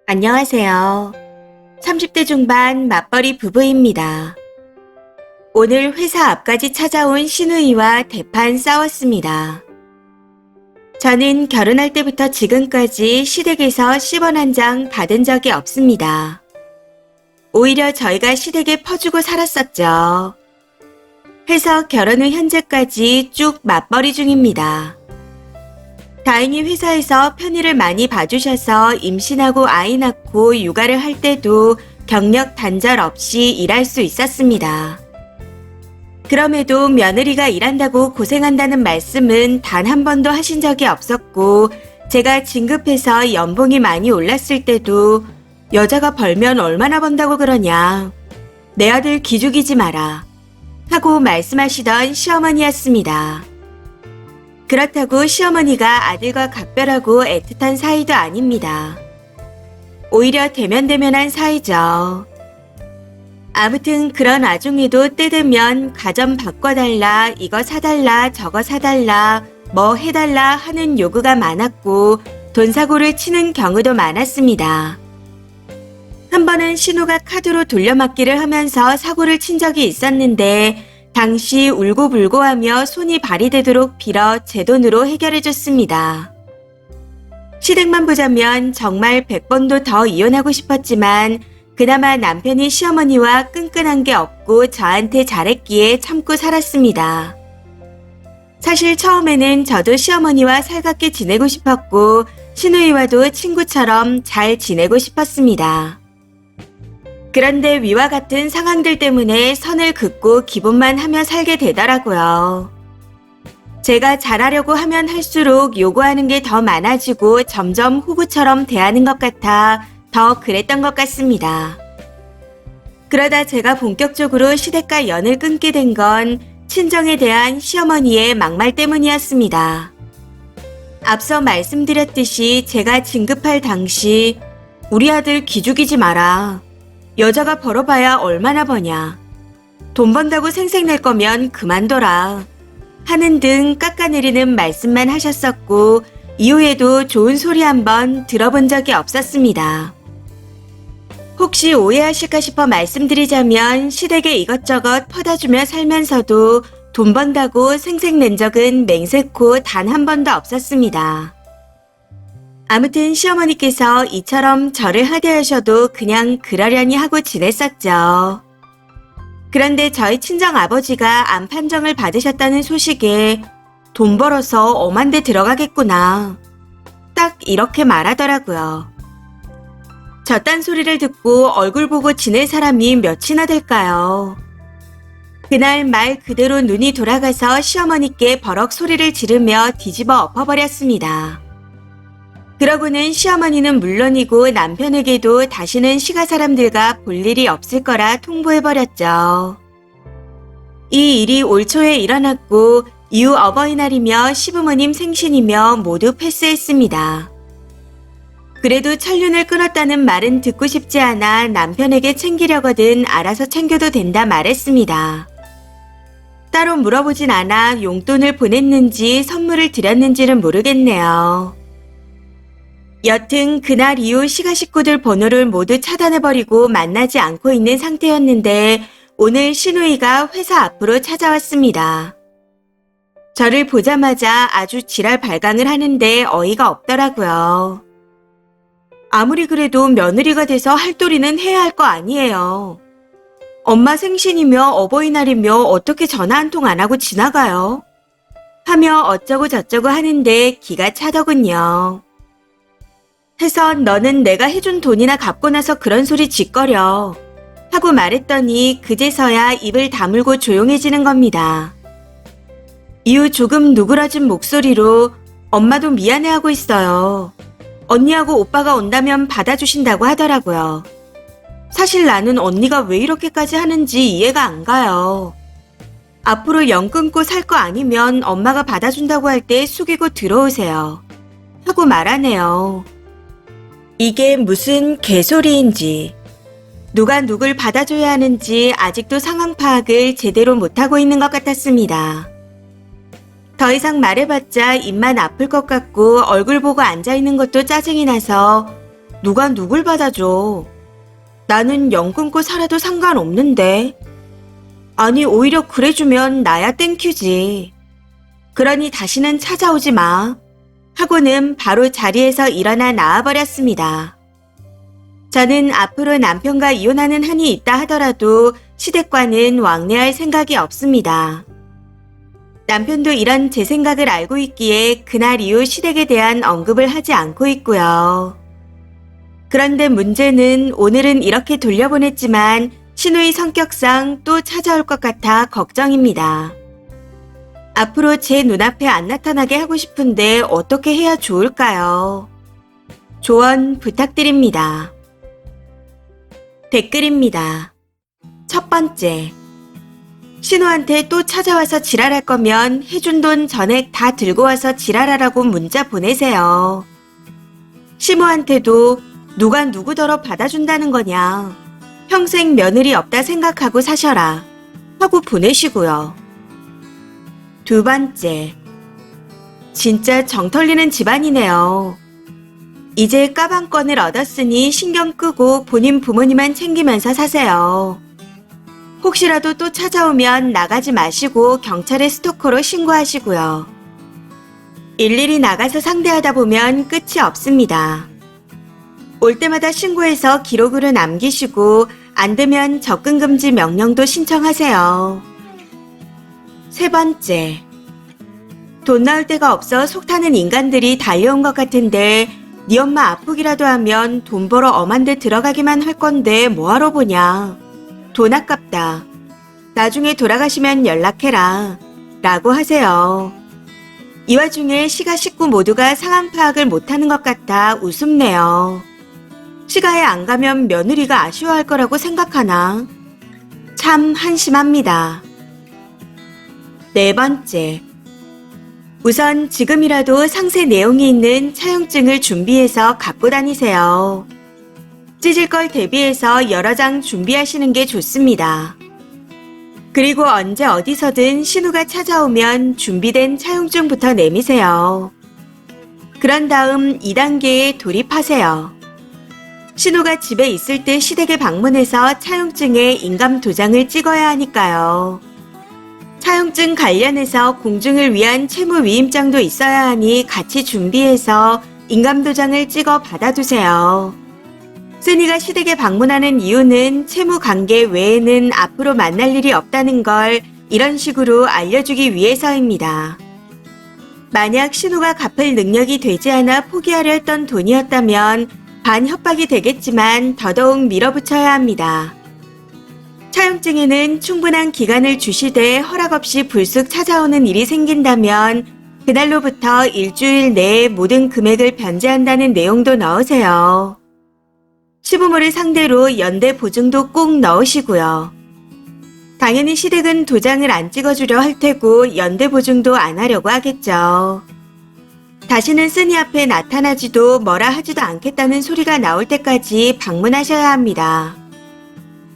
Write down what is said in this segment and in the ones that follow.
안녕하세요. 30대 중반 맞벌이 부부입니다. 오늘 회사 앞까지 찾아온 시누이와 대판 싸웠습니다. 저는 결혼할 때부터 지금까지 시댁에서 10원 한 장 받은 적이 없습니다. 오히려 저희가 시댁에 퍼주고 살았었죠. 해서 결혼 후 현재까지 쭉 맞벌이 중입니다. 다행히 회사에서 편의를 많이 봐주셔서 임신하고 아이 낳고 육아를 할 때도 경력 단절 없이 일할 수 있었습니다. 그럼에도 며느리가 일한다고 고생한다는 말씀은 단 한 번도 하신 적이 없었고, 제가 진급해서 연봉이 많이 올랐을 때도 여자가 벌면 얼마나 번다고 그러냐, 내 아들 기죽이지 마라 하고 말씀하시던 시어머니였습니다. 그렇다고 시어머니가 아들과 각별하고 애틋한 사이도 아닙니다. 오히려 대면대면한 사이죠. 아무튼 그런 와중에도 때 되면 가전 바꿔달라, 이거 사달라, 저거 사달라, 뭐 해달라 하는 요구가 많았고 돈 사고를 치는 경우도 많았습니다. 한 번은 신우가 카드로 돌려막기를 하면서 사고를 친 적이 있었는데 당시 울고불고하며 손이 발휘되도록 빌어 제 돈으로 해결해줬습니다. 시댁만 보자면 정말 100번도 더 이혼하고 싶었지만 그나마 남편이 시어머니와 끈끈한 게 없고 저한테 잘했기에 참고 살았습니다. 사실 처음에는 저도 시어머니와 살갑게 지내고 싶었고 시누이와도 친구처럼 잘 지내고 싶었습니다. 그런데 위와 같은 상황들 때문에 선을 긋고 기본만 하며 살게 되더라고요. 제가 잘하려고 하면 할수록 요구하는 게 더 많아지고 점점 호구처럼 대하는 것 같아 더 그랬던 것 같습니다. 그러다 제가 본격적으로 시댁과 연을 끊게 된 건 친정에 대한 시어머니의 막말 때문이었습니다. 앞서 말씀드렸듯이 제가 진급할 당시 우리 아들 기죽이지 마라. 여자가 벌어봐야 얼마나 버냐. 돈 번다고 생색낼 거면 그만둬라. 하는 등 깎아내리는 말씀만 하셨었고 이후에도 좋은 소리 한번 들어본 적이 없었습니다. 혹시 오해하실까 싶어 말씀드리자면 시댁에 이것저것 퍼다주며 살면서도 돈 번다고 생색낸 적은 맹세코 단 한 번도 없었습니다. 아무튼 시어머니께서 이처럼 저를 하대하셔도 그냥 그러려니 하고 지냈었죠. 그런데 저희 친정아버지가 암 판정을 받으셨다는 소식에 돈 벌어서 엄한 데 들어가겠구나. 딱 이렇게 말하더라고요. 저딴 소리를 듣고 얼굴 보고 지낼 사람이 몇이나 될까요? 그날 말 그대로 눈이 돌아가서 시어머니께 버럭 소리를 지르며 뒤집어 엎어버렸습니다. 그러고는 시어머니는 물론이고 남편에게도 다시는 시가 사람들과 볼 일이 없을 거라 통보해버렸죠. 이 일이 올 초에 일어났고 이후 어버이날이며 시부모님 생신이며 모두 패스했습니다. 그래도 천륜을 끊었다는 말은 듣고 싶지 않아 남편에게 챙기려거든 알아서 챙겨도 된다 말했습니다. 따로 물어보진 않아 용돈을 보냈는지 선물을 드렸는지는 모르겠네요. 여튼 그날 이후 시가 식구들 번호를 모두 차단해버리고 만나지 않고 있는 상태였는데 오늘 시누이가 회사 앞으로 찾아왔습니다. 저를 보자마자 아주 지랄 발광을 하는데 어이가 없더라고요. 아무리 그래도 며느리가 돼서 할 도리는 해야 할 거 아니에요. 엄마 생신이며 어버이날이며 어떻게 전화 한 통 안 하고 지나가요? 하며 어쩌고 저쩌고 하는데 기가 차더군요. 해서 너는 내가 해준 돈이나 갚고 나서 그런 소리 짓거려 하고 말했더니 그제서야 입을 다물고 조용해지는 겁니다. 이후 조금 누그러진 목소리로 엄마도 미안해하고 있어요. 언니하고 오빠가 온다면 받아주신다고 하더라고요. 사실 나는 언니가 왜 이렇게까지 하는지 이해가 안 가요. 앞으로 연 끊고 살 거 아니면 엄마가 받아준다고 할 때 숙이고 들어오세요. 하고 말하네요. 이게 무슨 개소리인지, 누가 누굴 받아줘야 하는지 아직도 상황 파악을 제대로 못하고 있는 것 같았습니다. 더 이상 말해봤자 입만 아플 것 같고 얼굴 보고 앉아있는 것도 짜증이 나서 누가 누굴 받아줘. 나는 영 끊고 살아도 상관없는데. 아니, 오히려 그래주면 나야 땡큐지. 그러니 다시는 찾아오지 마. 하고는 바로 자리에서 일어나 나와버렸습니다. 저는 앞으로 남편과 이혼하는 한이 있다 하더라도 시댁과는 왕래할 생각이 없습니다. 남편도 이런 제 생각을 알고 있기에 그날 이후 시댁에 대한 언급을 하지 않고 있고요. 그런데 문제는 오늘은 이렇게 돌려보냈지만 신우이 성격상 또 찾아올 것 같아 걱정입니다. 앞으로 제 눈앞에 안 나타나게 하고 싶은데 어떻게 해야 좋을까요? 조언 부탁드립니다. 댓글입니다. 첫 번째, 신우한테 또 찾아와서 지랄할 거면 해준 돈 전액 다 들고 와서 지랄하라고 문자 보내세요. 시모한테도 누가 누구더러 받아준다는 거냐. 평생 며느리 없다 생각하고 사셔라. 하고 보내시고요. 두 번째, 진짜 정 털리는 집안이네요. 이제 까방권을 얻었으니 신경 끄고 본인 부모님만 챙기면서 사세요. 혹시라도 또 찾아오면 나가지 마시고 경찰에 스토커로 신고하시고요. 일일이 나가서 상대하다 보면 끝이 없습니다. 올 때마다 신고해서 기록으로 남기시고 안 되면 접근금지 명령도 신청하세요. 세 번째, 돈 나올 데가 없어 속 타는 인간들이 달려온 것 같은데 네 엄마 아프기라도 하면 돈 벌어 엄한 데 들어가기만 할 건데 뭐하러 보냐. 돈 아깝다. 나중에 돌아가시면 연락해라. 라고 하세요. 이 와중에 시가 식구 모두가 상황 파악을 못하는 것 같아 우습네요. 시가에 안 가면 며느리가 아쉬워할 거라고 생각하나? 참 한심합니다. 네 번째, 우선 지금이라도 상세 내용이 있는 차용증을 준비해서 갖고 다니세요. 찢을 걸 대비해서 여러 장 준비하시는 게 좋습니다. 그리고 언제 어디서든 신우가 찾아오면 준비된 차용증부터 내미세요. 그런 다음 2단계에 돌입하세요. 신우가 집에 있을 때 시댁에 방문해서 차용증에 인감 도장을 찍어야 하니까요. 차용증 관련해서 공증을 위한 채무위임장도 있어야 하니 같이 준비해서 인감도장을 찍어 받아두세요. 쓰니가 시댁에 방문하는 이유는 채무관계 외에는 앞으로 만날 일이 없다는 걸 이런 식으로 알려주기 위해서입니다. 만약 신우가 갚을 능력이 되지 않아 포기하려 했던 돈이었다면 반협박이 되겠지만 더더욱 밀어붙여야 합니다. 차용증에는 충분한 기간을 주시되 허락 없이 불쑥 찾아오는 일이 생긴다면 그날로부터 일주일 내에 모든 금액을 변제한다는 내용도 넣으세요. 시부모를 상대로 연대 보증도 꼭 넣으시고요. 당연히 시댁은 도장을 안 찍어주려 할 테고 연대 보증도 안 하려고 하겠죠. 다시는 쓰니 앞에 나타나지도 뭐라 하지도 않겠다는 소리가 나올 때까지 방문하셔야 합니다.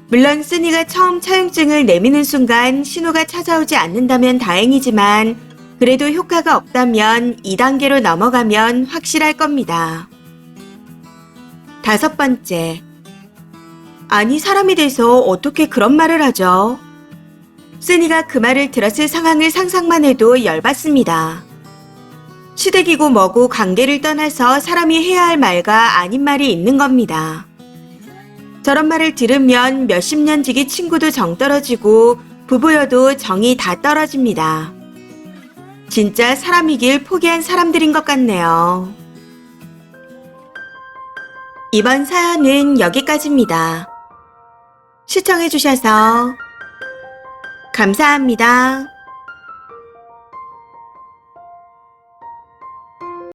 물론 쓰니가 처음 차용증을 내미는 순간 신호가 찾아오지 않는다면 다행이지만 그래도 효과가 없다면 2단계로 넘어가면 확실할 겁니다. 다섯 번째, 아니 사람이 돼서 어떻게 그런 말을 하죠? 쓰니가 그 말을 들었을 상황을 상상만 해도 열받습니다. 시댁이고 뭐고 관계를 떠나서 사람이 해야 할 말과 아닌 말이 있는 겁니다. 저런 말을 들으면 몇십 년 지기 친구도 정 떨어지고 부부여도 정이 다 떨어집니다. 진짜 사람이길 포기한 사람들인 것 같네요. 이번 사연은 여기까지입니다. 시청해주셔서 감사합니다.